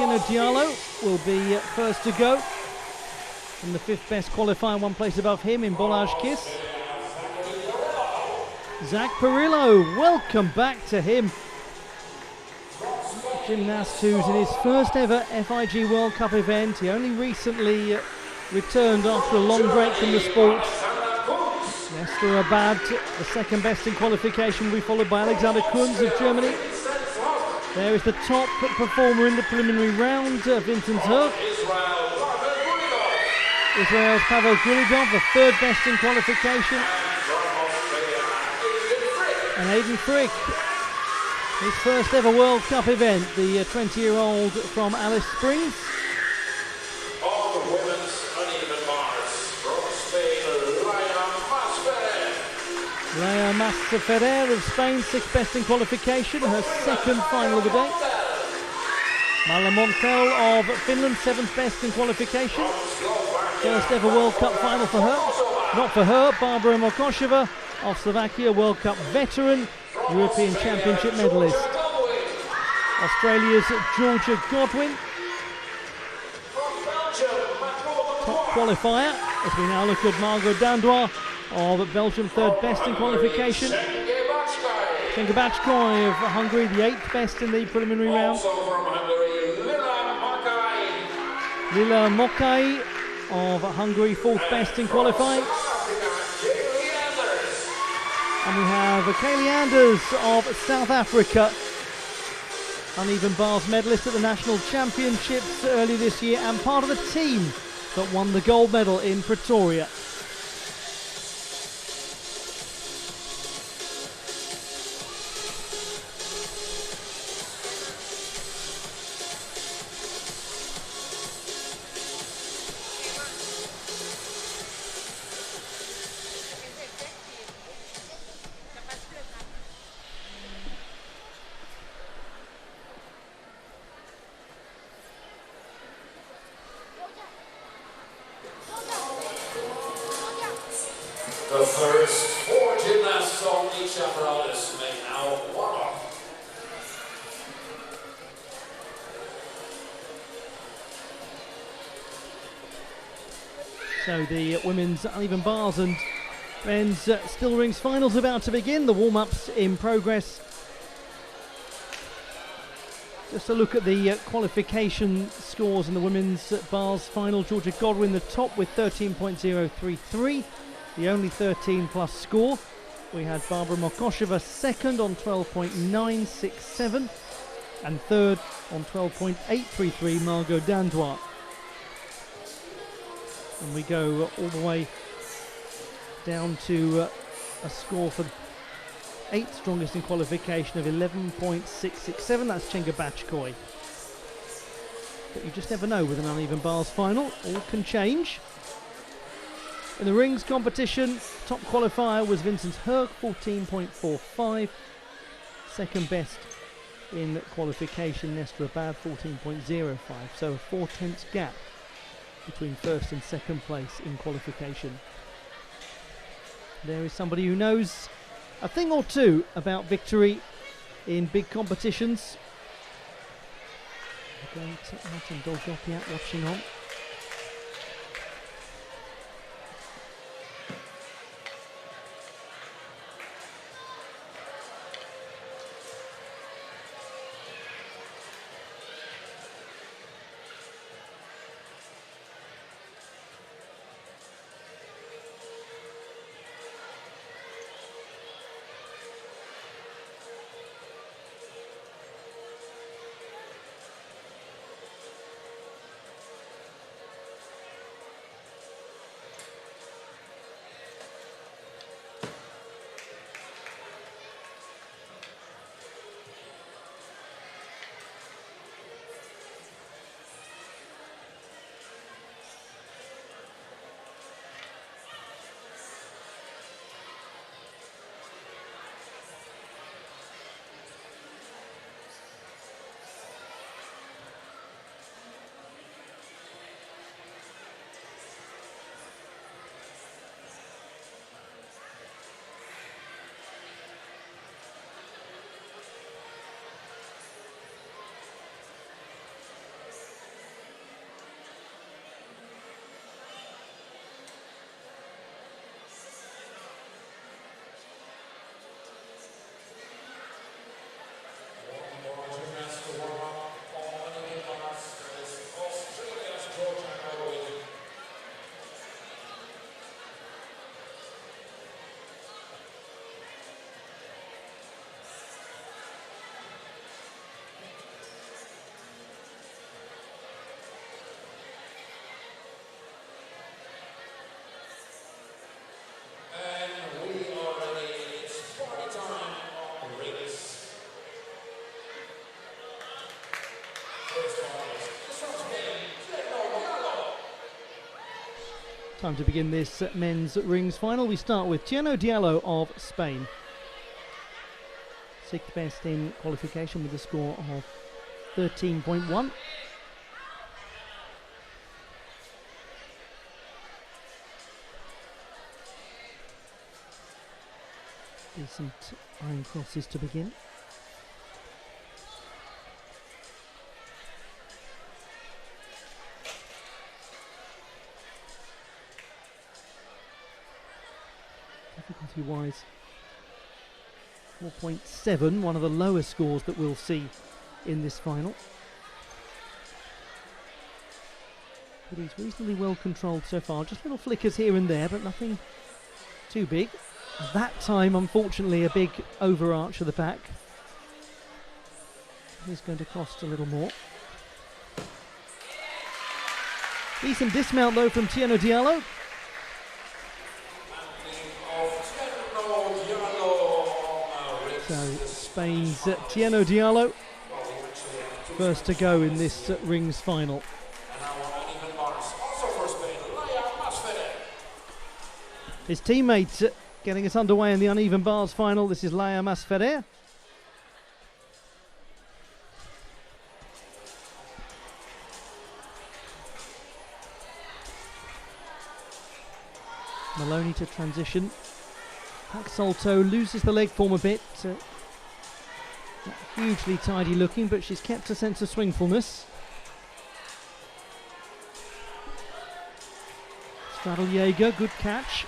Etienne Diallo will be first to go. And the fifth best qualifier, one place above him in Bolage Kiss. Zach Perillo, welcome back to him. Gymnast who's in his first ever FIG World Cup event. He only recently returned after a long break from the sport. Nestor Abad, the second best in qualification, will be followed by Alexander Kunz of Germany. There is the top performer in the preliminary round, Vincent Herk. Israel's Pavel Gulidov, the third best in qualification. And Aidan Frick, his first ever World Cup event, the 20-year-old from Alice Springs. On the women's uneven bars, from Spain, Leia Masferrer of Spain, sixth best in qualification, her second final of the day. Marla Montel of Finland, seventh best in qualification. First ever World Cup final for her. Not for her, Barbara Mokosheva of Slovakia, World Cup veteran, European Championship medalist. Australia's Georgia Godwin, top qualifier, as we now look at Margot Dandois of Belgium, third best in qualification. Cenk Bachkoy of Hungary, the eighth best in the preliminary round. Lila Mokai of Hungary, fourth best in qualifying. And we have Kaylee Anders of South Africa, uneven bars medalist at the National Championships early this year and part of the team that won the gold medal in Pretoria. The first four gymnasts on each apparatus may now warm up. So the women's uneven bars and men's still rings finals about to begin. The warm-ups in progress. Just a look at the qualification scores in the women's bars final. Georgia Godwin the top with 13.033. The only 13 plus score. We had Barbara Mokosheva second on 12.967 and third on 12.833 Margot Dandois. And we go all the way down to a score for eighth strongest in qualification of 11.667. That's Cenk Bachkoy. But you just never know with an uneven bars final. All can change. In the rings competition, top qualifier was Vincent Herk, 14.45. Second best in qualification, Nestor Abad, 14.05. So a 4/10 gap between first and second place in qualification. There is somebody who knows a thing or two about victory in big competitions. Great Martin Dolgopiak watching on. Time to begin this men's rings final. We start with Tierno Diallo of Spain. 6th best in qualification with a score of 13.1. Decent iron crosses to begin. Difficulty-wise, 4.7, one of the lowest scores that we'll see in this final. But he's reasonably well controlled so far. Just little flickers here and there, but nothing too big. That time, unfortunately, a big overarch of the back. He's going to cost a little more. Decent dismount, though, from Tierno Diallo. So, Spain's Tierno Diallo, first to go in this rings final. His teammate getting us underway in the uneven bars final. This is Laia Masferrer. Maloney to transition. Back salto, loses the leg form a bit. Not hugely tidy looking, but she's kept a sense of swingfulness. Straddle Jaeger, good catch.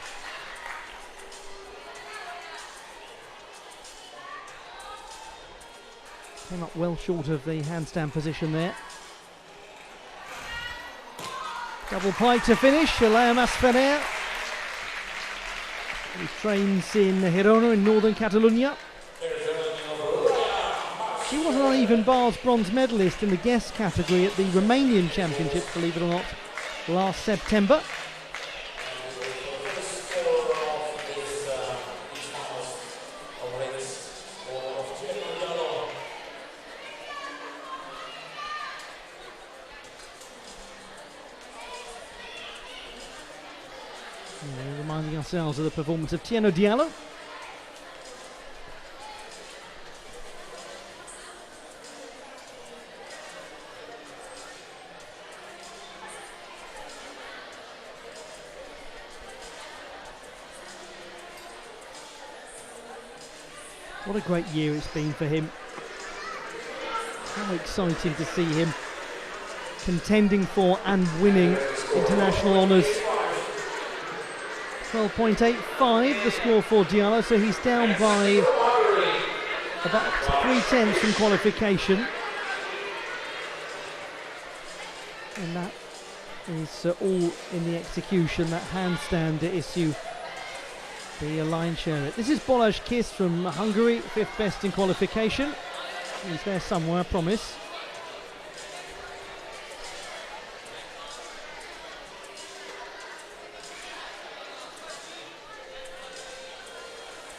Came up well short of the handstand position there. Double pike to finish, Laia Masferrer. He trains in Girona in northern Catalonia. She was an uneven bars bronze medalist in the guest category at the Romanian Championships, believe it or not, last September. Reminding ourselves of the performance of Tierno Diallo. What a great year it's been for him. How exciting to see him contending for and winning international honours. 12.85 the score for Diallo, so he's down by about 3/10 from qualification. And that is all in the execution, that handstand issue. The line share it. This is Balázs Kiss from Hungary, 5th best in qualification. He's there somewhere, I promise.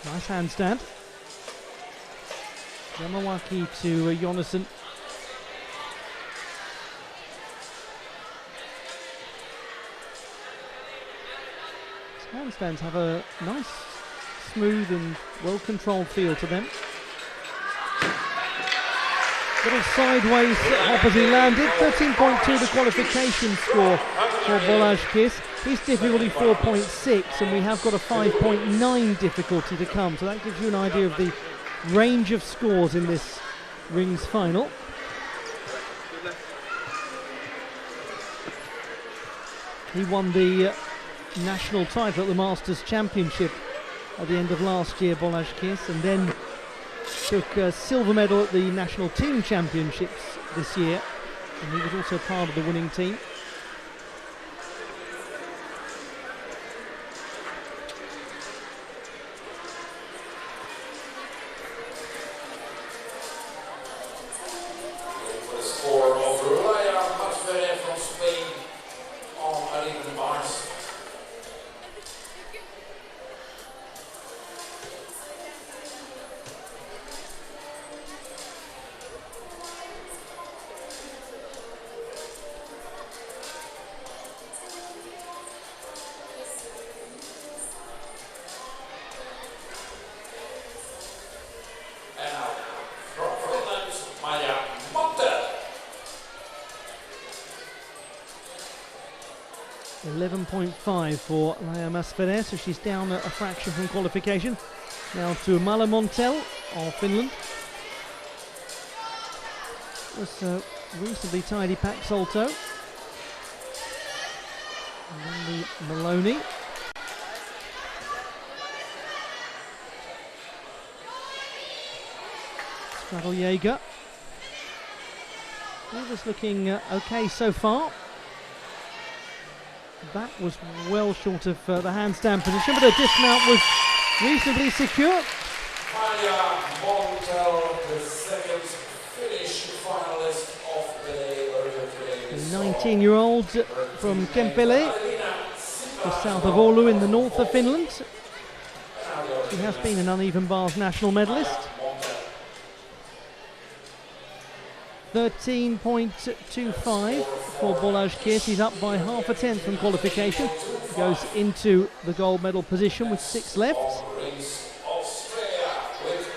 Nice handstand. Yamawaki to Jonasson. Handstands have a nice, smooth and well-controlled feel to them. Little sideways hop as he landed. 13.2 the qualification score for Balázs Kiss. His difficulty 4.6, and we have got a 5.9 difficulty to come. So that gives you an idea of the range of scores in this rings final. He won the national title at the Masters Championship at the end of last year, Balázs Kiss, and then took a silver medal at the national team championships this year, and he was also part of the winning team. 11.5 for Laia Masferrer, so she's down a fraction from qualification. Now to Mala Montel of Finland. Was a reasonably tidy pack salto. And then the Maloney. Straddle Jaeger. He was looking okay so far. That was well short of the handstand position, but her dismount was reasonably secure. Maria Montel, the second Finnish finalist of the day. The 19-year-old from Kempele, just south of Oulu in the north of Finland. She has been an uneven bars national medalist. 13.25 for Balázs Kirt. He's up by half a tenth from qualification. Goes into the gold medal position with 6 left. Australia with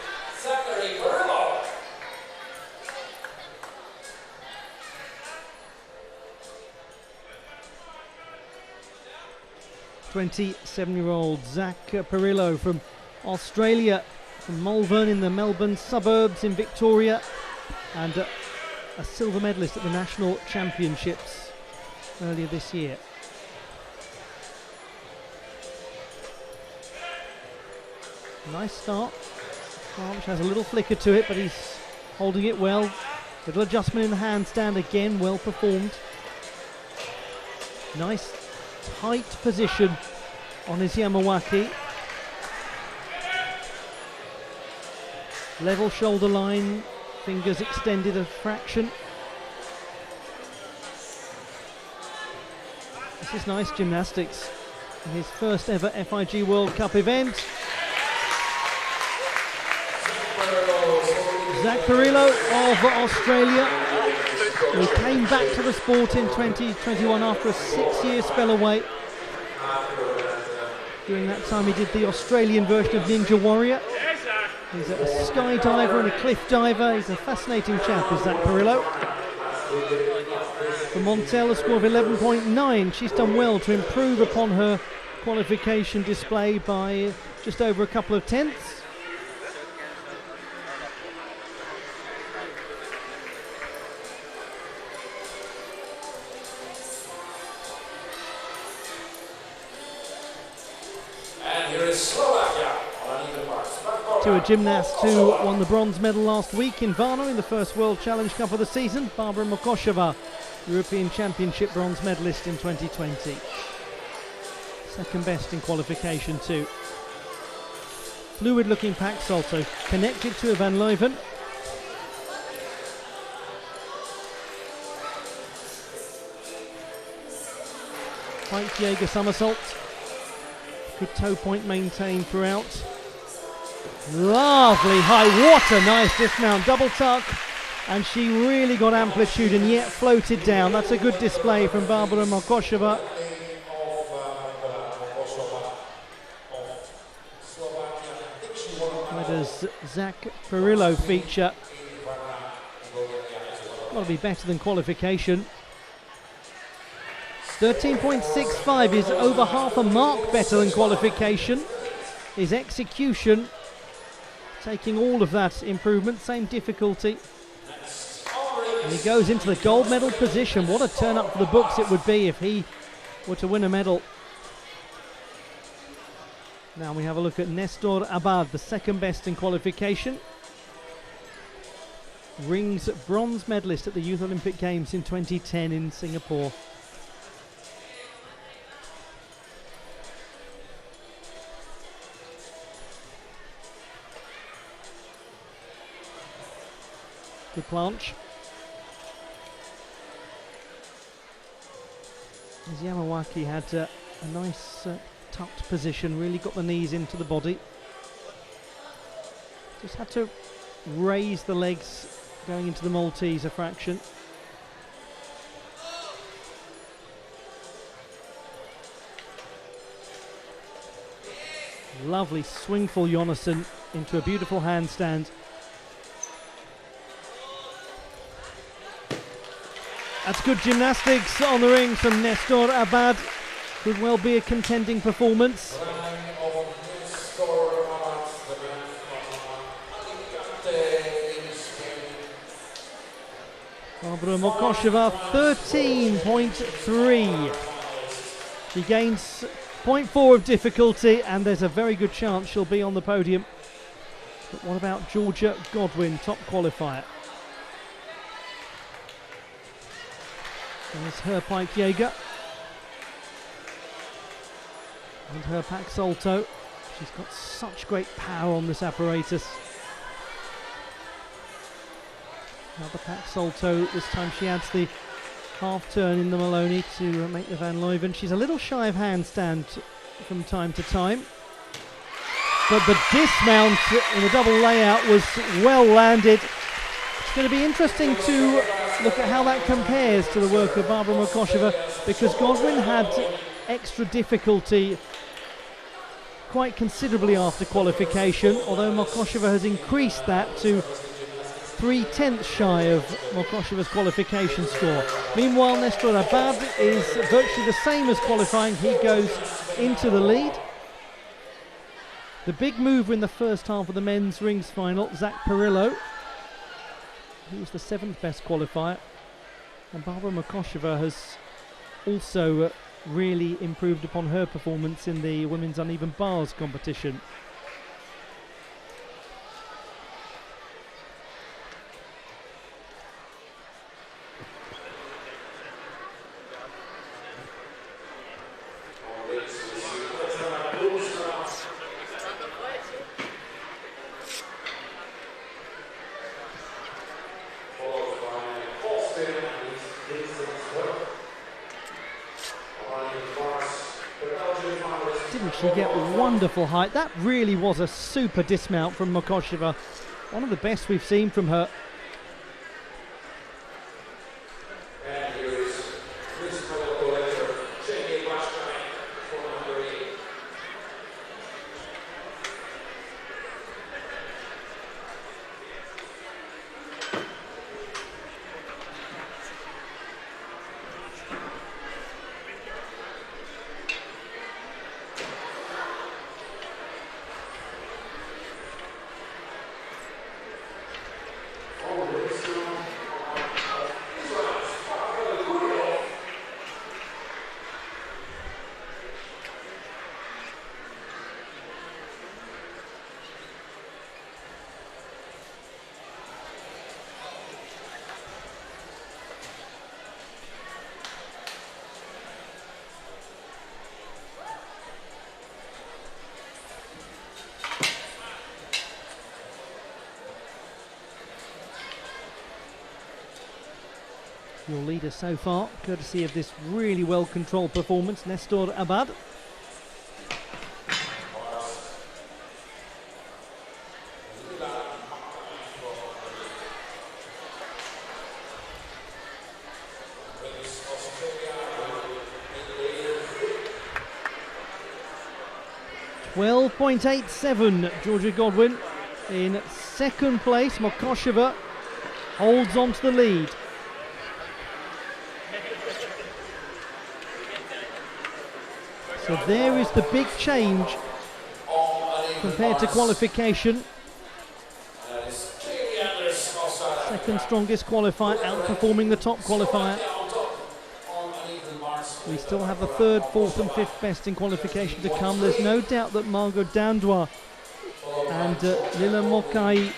Zachary Burlock. 27-year-old Zach Perillo from Australia, from Malvern in the Melbourne suburbs in Victoria, and a silver medalist at the National Championships earlier this year. Nice start. Branch has a little flicker to it, but he's holding it well. Little adjustment in the handstand again, well performed. Nice tight position on his Yamawaki. Level shoulder line, fingers extended a fraction. This is nice gymnastics in his first ever FIG World Cup event. Zach Perillo of Australia, who came back to the sport in 2021 after a 6-year spell away. During that time he did the Australian version of Ninja Warrior. He's a skydiver and a cliff diver. He's a fascinating chap, is Zach Perillo. For Montel, a score of 11.9. She's done well to improve upon her qualification display by just over a couple of tenths. To a gymnast who won the bronze medal last week in Varna in the first World Challenge Cup of the season, Barbara Mokosheva, European Championship bronze medalist in 2020. Second best in qualification too. Fluid looking pack salto, connected to a Van Leuven. White Jaeger somersault. Good toe point maintained throughout. Lovely high, what a nice dismount, double tuck, and she really got amplitude and yet floated down. That's a good display from Barbara Mokosheva. Where does Zach Perillo feature? Got to be better than qualification. 13.65 is over half a mark better than qualification. His execution taking all of that improvement, same difficulty. And he goes into the gold medal position. What a turn up for the books it would be if he were to win a medal. Now we have a look at Nestor Abad, the second best in qualification. Rings bronze medalist at the Youth Olympic Games in 2010 in Singapore. Good planche. As Yamawaki had a nice tucked position, really got the knees into the body. Just had to raise the legs going into the Maltese a fraction. Lovely swingful Jonasson into a beautiful handstand. That's good gymnastics on the ring from Nestor Abad. Could well be a contending performance. Barbara Mokosheva, 13.3. She gains 0.4 of difficulty, and there's a very good chance she'll be on the podium. But what about Georgia Godwin, top qualifier? There's her Pike Jaeger. And her Pax Salto. She's got such great power on this apparatus. Another Pax Salto. This time she adds the half turn in the Maloney to make the Van Leuven. She's a little shy of handstand from time to time. But the dismount in the double layout was well landed. It's going to be interesting to look at how that compares to the work of Barbara Mokosheva, because Godwin had extra difficulty quite considerably after qualification, although Mokosheva has increased that to 3/10 shy of Mokosheva's qualification score. Meanwhile, Nestor Abad is virtually the same as qualifying. He goes into the lead. The big mover in the first half of the men's rings final, Zach Perillo, he was the 7th best qualifier, and Barbara Mokosheva has also really improved upon her performance in the women's uneven bars competition. Didn't she get wonderful height? That really was a super dismount from Mokosheva. One of the best we've seen from her. Your leader so far, courtesy of this really well-controlled performance, Nestor Abad. .87, Georgia Godwin in second place. Mokosheva holds on to the lead. So there is the big change compared to qualification. Second strongest qualifier, outperforming the top qualifier. We still have the 3rd, 4th and 5th best in qualification to come. There's no doubt that Margot Dandois and Lila Mokai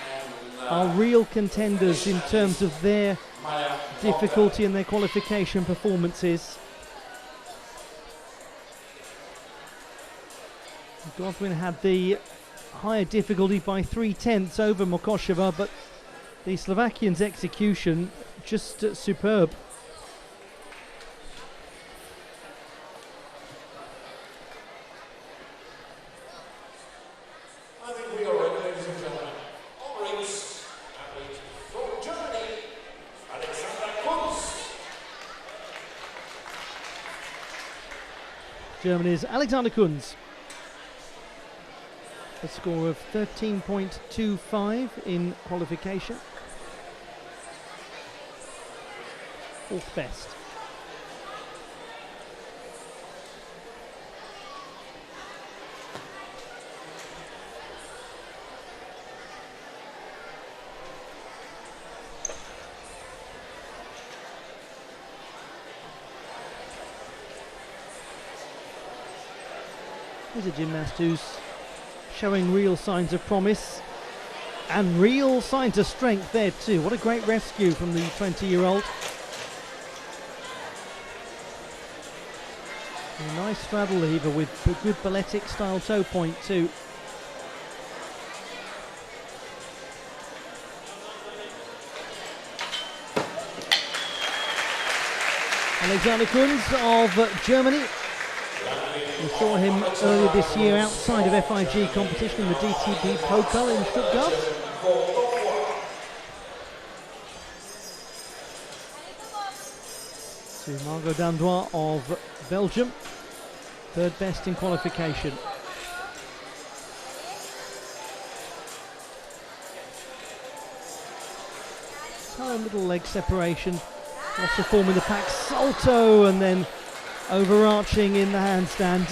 are real contenders in terms of their difficulty and their qualification performances. Godwin had the higher difficulty by 3/10 over Mokosheva, but the Slovakian's execution just superb. I think we are ready, ladies and gentlemen. On rings, athlete from Germany, Alexander Kunz. Germany's Alexander Kunz. A score of 13.25 in qualification. 4th best. He's a gymnast who's showing real signs of promise and real signs of strength there too. What a great rescue from the 20-year-old. A nice straddle lever with a good balletic style toe point too. Alexander Kunz of Germany. We saw him earlier this year outside of FIG competition in the DTB Pokal in Stuttgart. To Margot Dandois of Belgium, third best in qualification. So a little leg separation, lots of form in the pack, salto and then overarching in the handstand.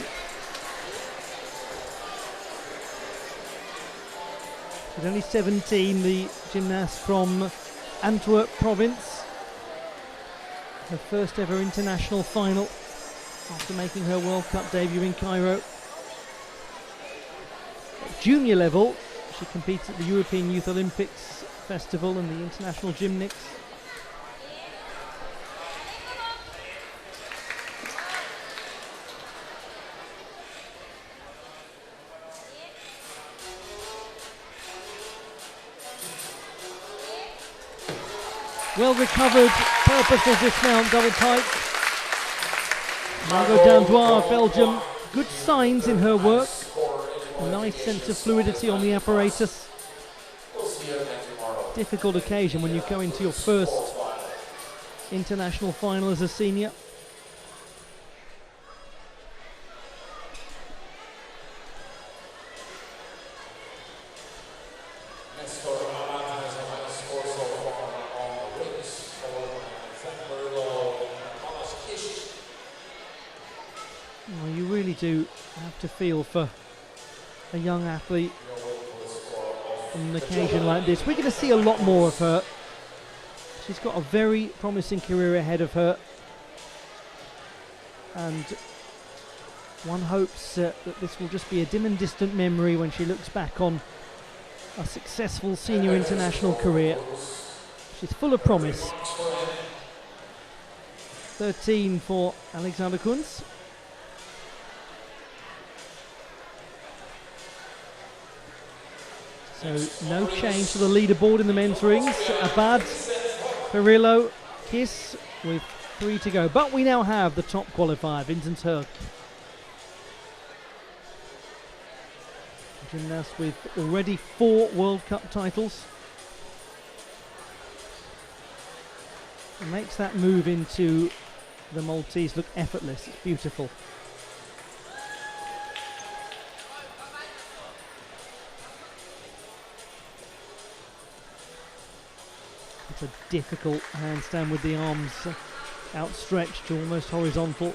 She's only 17, the gymnast from Antwerp province. Her first ever international final after making her World Cup debut in Cairo. At junior level, she competes at the European Youth Olympics Festival and the International Gymnics. Well recovered, purposeful dismount, double pike. Margot Dandois of Belgium, good signs in her work. A nice sense of fluidity on the apparatus. Difficult occasion when you go into your first international final as a senior. Well, you really do have to feel for a young athlete on an occasion like this. We're going to see a lot more of her. She's got a very promising career ahead of her, and one hopes that this will just be a dim and distant memory when she looks back on a successful senior international career. She's full of promise. 13 for Alexander Kunz. So no change to the leaderboard in the men's rings. Abad, Perillo, Kiss with 3 to go. But we now have the top qualifier, Vincent Herk. Gymnast with already 4 World Cup titles. It makes that move into the Maltese look effortless. It's beautiful. It's a difficult handstand with the arms outstretched, almost horizontal.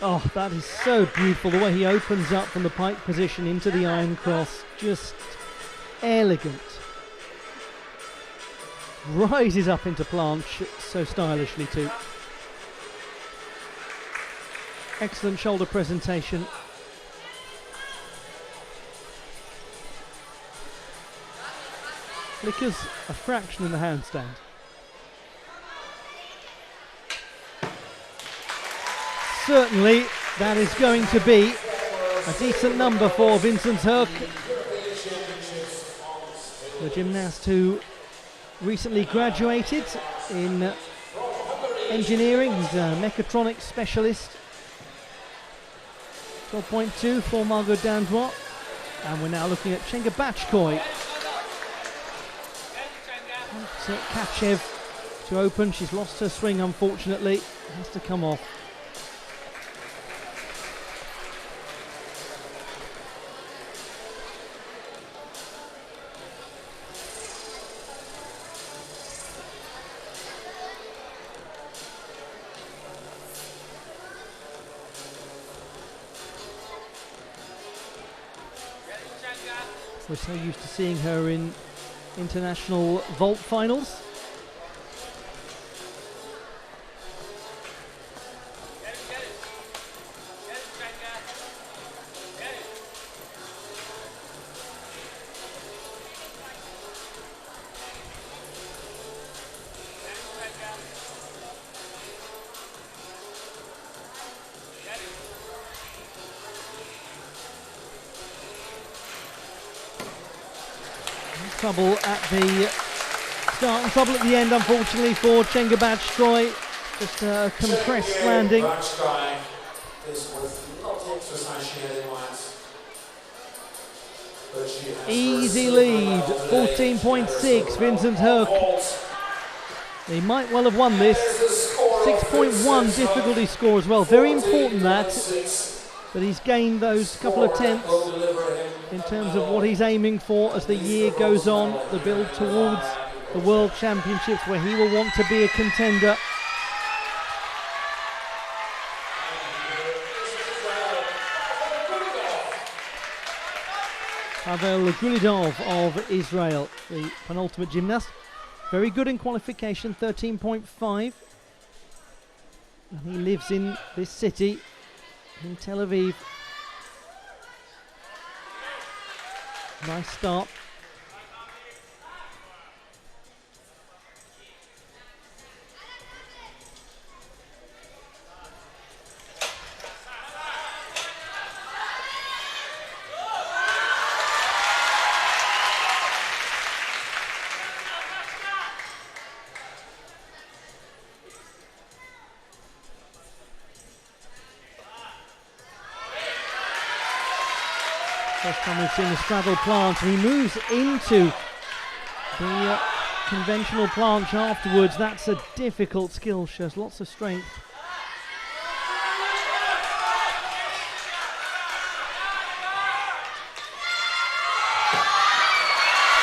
Oh, that is so beautiful, the way he opens up from the pike position into the iron cross. Just elegant. Rises up into planche so stylishly too. Excellent shoulder presentation. Flickers a fraction in the handstand. Certainly that is going to be a decent number for Vincent Herk, the gymnast who recently graduated in engineering. He's a mechatronics specialist. 12.2 for Margot Dandois. And we're now looking at Chenga Bachkoy. Kachev to open. She's lost her swing, unfortunately. Has to come off. We're so used to seeing her in international vault finals. trouble at the start and trouble at the end, unfortunately, for Cengabachskoy. Just a compressed landing. Easy lead, 14.6, Vincent Herc. He might well have won this. 6.1 difficulty score as well. Very important that he's gained those couple of tenths in terms of what he's aiming for as the year goes on, the build towards the World Championships, where he will want to be a contender. Pavel Gulidov of Israel, the penultimate gymnast. Very good in qualification, 13.5. And he lives in this city, in Tel Aviv. Nice start. First time we've seen a straddle planche. He moves into the conventional planche afterwards. That's a difficult skill, shows lots of strength.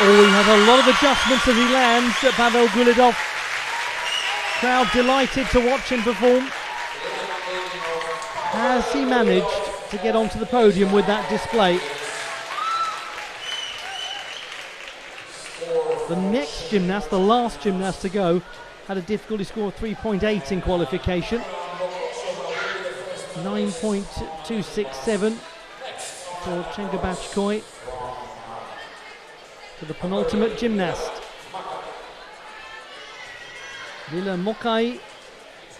Oh, he has a lot of adjustments as he lands at Pavel Gulidov. Crowd delighted to watch him perform. Has he managed to get onto the podium with that display? The next gymnast, the last gymnast to go, had a difficulty score of 3.8 in qualification. 9.267 for Cengabachskoy. To the penultimate gymnast. Lila Mokai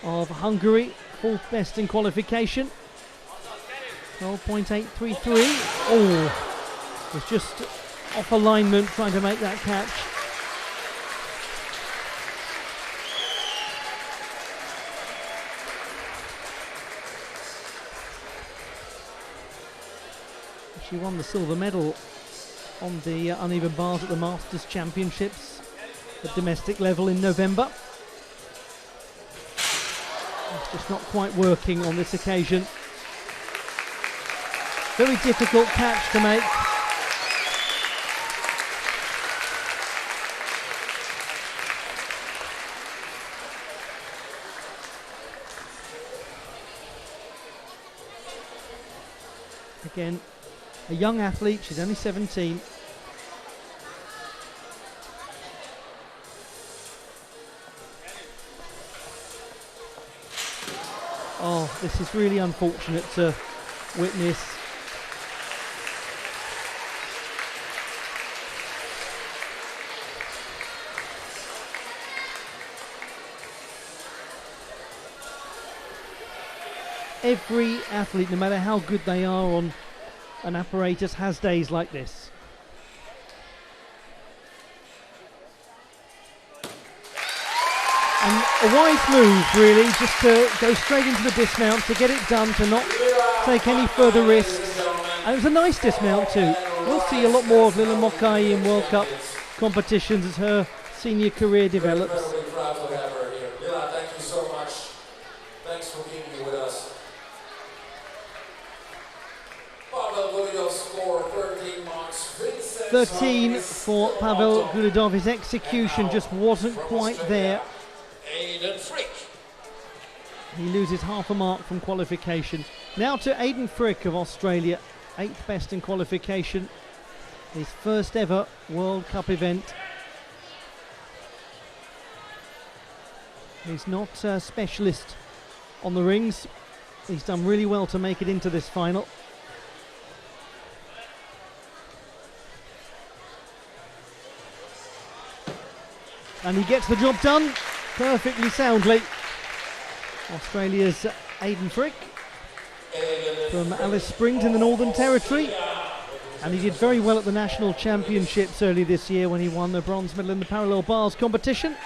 of Hungary, fourth best in qualification. 12.833. Oh, was just off alignment trying to make that catch. She won the silver medal on the uneven bars at the Masters Championships at domestic level in November. It's just not quite working on this occasion. Very difficult catch to make. Again, a young athlete, she's only 17. Oh, this is really unfortunate to witness. Every athlete, no matter how good they are on an apparatus, has days like this. And a wise move, really, just to go straight into the dismount, to get it done, to not take any further risks. And it was a nice dismount too. We'll see a lot more of Lila Mokai in World Cup competitions as her senior career develops. Incredibly proud to have her here. Lila, thank you so much. Thanks for being here with us. Pavel Gulidov score 13 marks. 13 for Pavel Gulidov. His execution just wasn't quite there. He loses half a mark from qualification. Now to Aiden Frick of Australia, 8th best in qualification. His first ever World Cup event. He's not a specialist on the rings. He's done really well to make it into this final. And he gets the job done perfectly soundly. Australia's Aiden Frick from Alice Springs in the Northern Territory. And he did very well at the National Championships early this year when he won the bronze medal in the parallel bars competition.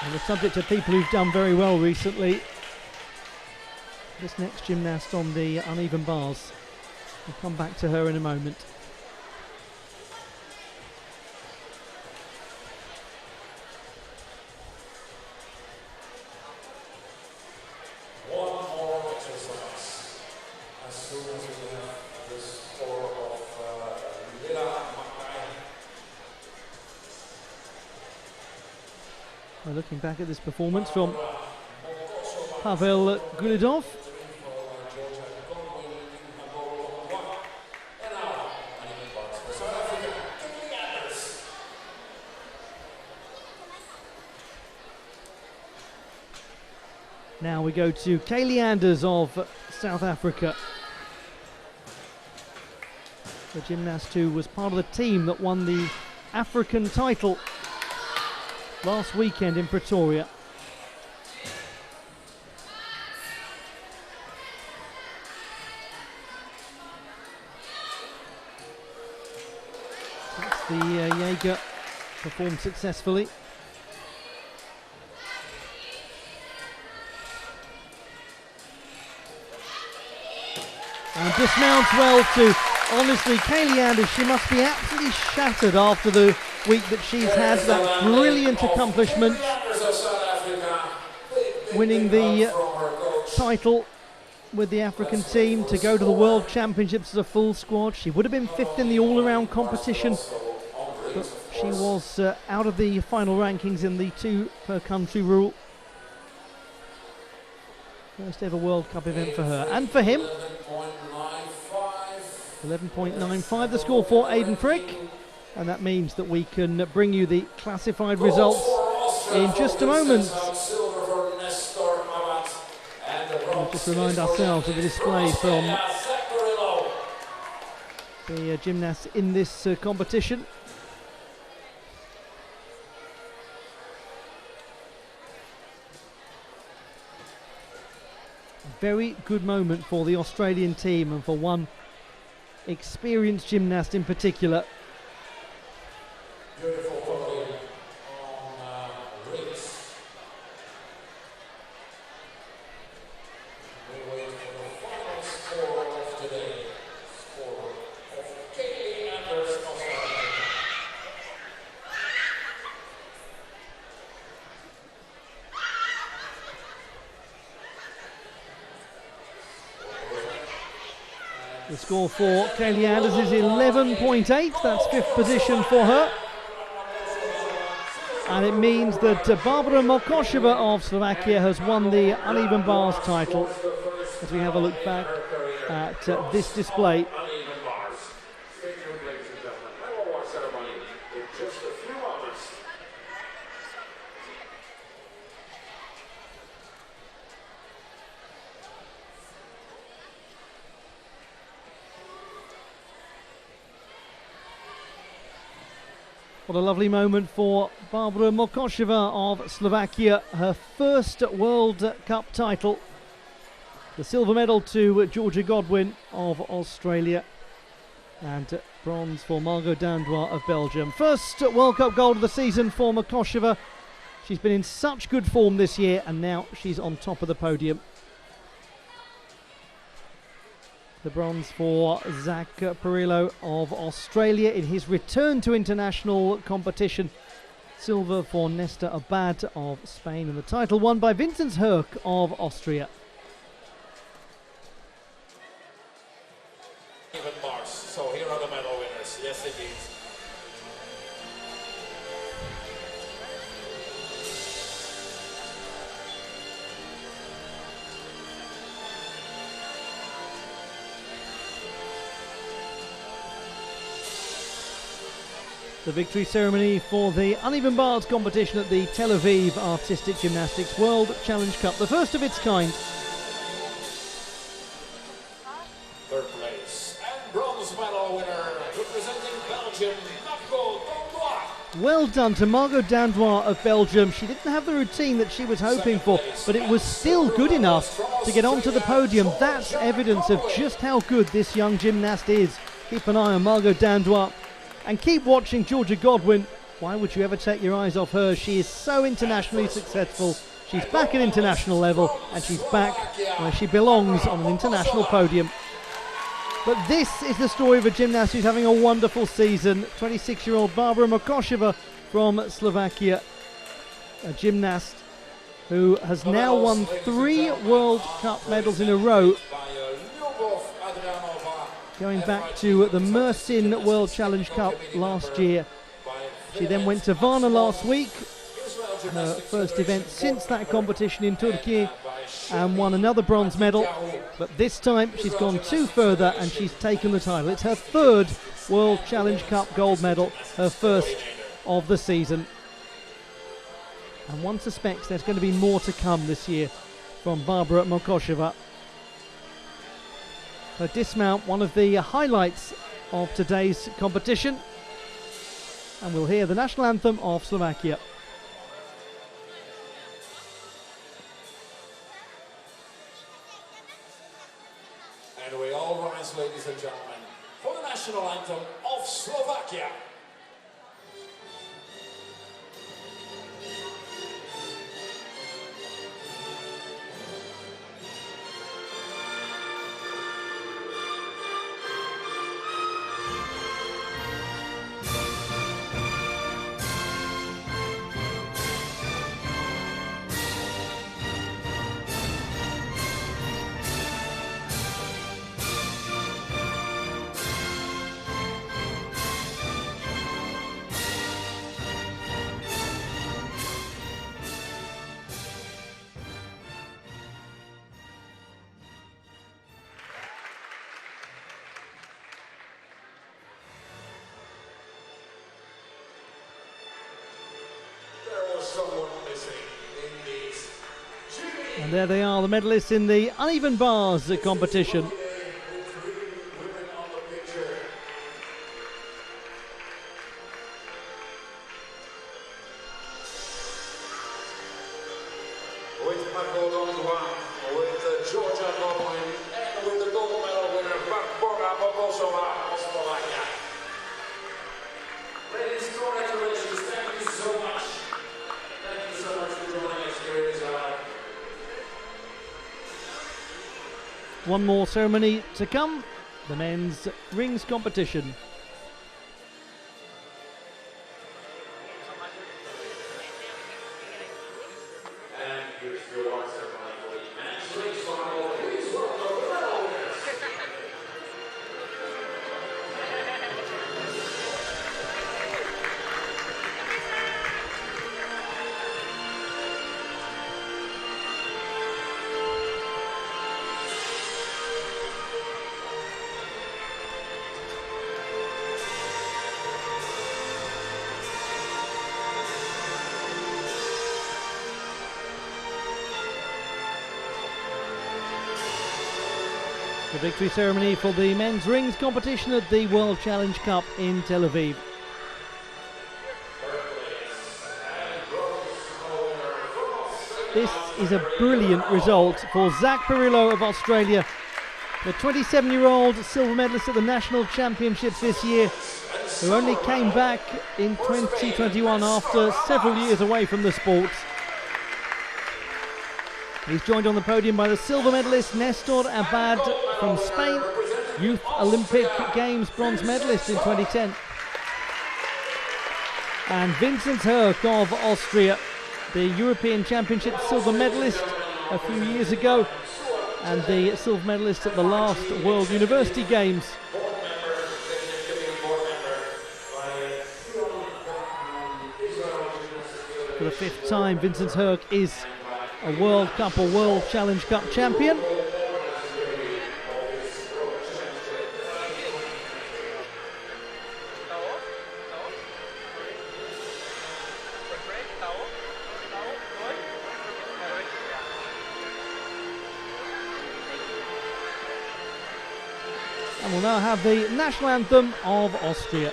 And the subject of people who've done very well recently, this next gymnast on the uneven bars. We'll come back to her in a moment. Well, looking back at this performance from Pavel Gulidov. Now we go to Kaylee Anders of South Africa. The gymnast who was part of the team that won the African title last weekend in Pretoria. That's the Jaeger performed successfully. And dismounts well too. Honestly, Kaylee Anders, she must be absolutely shattered after the week that she's had. That brilliant accomplishment, winning the title with the African team to go to the World Championships as a full squad. She would have been 5th in the all-around competition, but she was out of the final rankings in the 2 per country rule. First ever World Cup event for her and for him. 11.95 the score for Aidan Frick, and that means that we can bring you the classified results in just a moment. We'll just remind ourselves of the display from the gymnasts in this competition. Very good moment for the Australian team and for one experienced gymnast in particular. Beautiful podium on rings. We wait for the final score of today. Score of Kaylee Anders of South Africa. The score for Kaylee Anders is 11.8. That's 5th position for her. And it means that Barbara Mokosheva of Slovakia has won the uneven bars title. As we have a look back at this display. What a lovely moment for Barbara Mokosheva of Slovakia, her first World Cup title. The silver medal to Georgia Godwin of Australia, and bronze for Margot Dandois of Belgium. First World Cup gold of the season for Mokosheva. She's been in such good form this year, and now she's on top of the podium. The bronze for Zach Perillo of Australia in his return to international competition. Silver for Nesta Abad of Spain, and the title won by Vincent Herk of Austria. Even bars. So here are the medal winners. Yes, indeed. The victory ceremony for the uneven bars competition at the Tel Aviv Artistic Gymnastics World Challenge Cup, the first of its kind. Third place and bronze medal winner representing Belgium, Margot Dandois. Well done to Margot Dandois of Belgium. She didn't have the routine that she was hoping for, but it was still good enough to get onto the podium. That's evidence of just how good this young gymnast is. Keep an eye on Margot Dandois and keep watching Georgia Godwin. Why would you ever take your eyes off her? She is so internationally successful. She's back at international level and she's back where she belongs, on an international podium. But this is the story of a gymnast who's having a wonderful season. 26-year-old Barbara Mokosheva from Slovakia, a gymnast who has now won 3 World Cup medals in a row, going back to the Mersin World Challenge Cup last year. She then went to Varna last week, her first event since that competition in Turkey, and won another bronze medal. But this time she's gone 2 further and she's taken the title. It's her 3rd World Challenge Cup gold medal, her first of the season. And one suspects there's going to be more to come this year from Barbara Mokosheva. Her dismount, one of the highlights of today's competition. And we'll hear the national anthem of Slovakia. And we all rise, ladies and gentlemen, for the national anthem of Slovakia. And there they are, the medalists in the uneven bars competition. With Margot Dandois, with Georgia Godwin, and with the gold medal winner Barbara Mokosheva of Slovakia. Ladies, congratulations, thank you so much. Thank you so much for joining us here in Israel. One more ceremony to come, the men's rings competition. And here's the award ceremony for the men's rings final. Please welcome the medal winners. The victory ceremony for the men's rings competition at the World Challenge Cup in Tel Aviv. This is a brilliant result for Zach Perillo of Australia, the 27-year-old silver medalist at the National Championships this year, who only came back in 2021 after several years away from the sport. He's joined on the podium by the silver medalist Nestor Abad from Spain, Youth Olympic Games bronze medalist in 2010. And Vincent Herk of Austria, the European Championship silver medalist a few years ago, and the silver medalist at the last World University Games. For the 5th time, Vincent Herk is a World Cup or World Challenge Cup champion. And we'll now have the national anthem of Austria.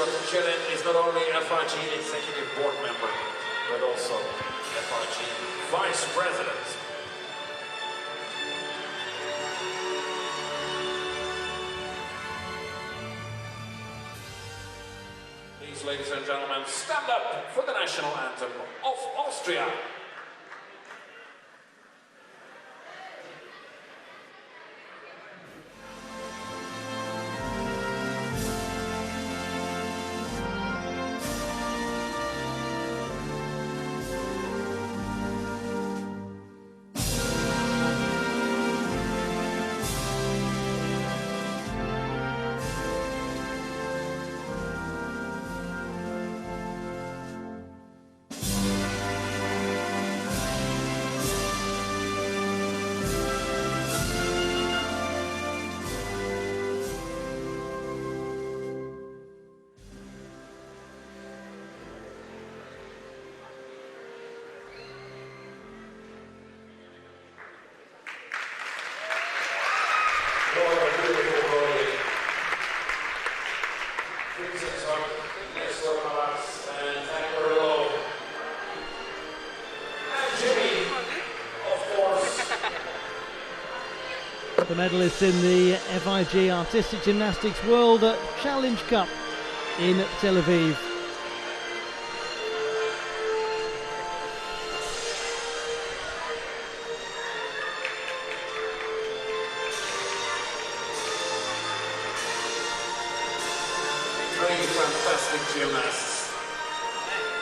Chilin is not only FIG Executive Board member, but also FIG Vice President. Please, ladies and gentlemen, stand up for the national anthem of Austria. The medalists in the FIG Artistic Gymnastics World Challenge Cup in Tel Aviv. Three fantastic gymnasts.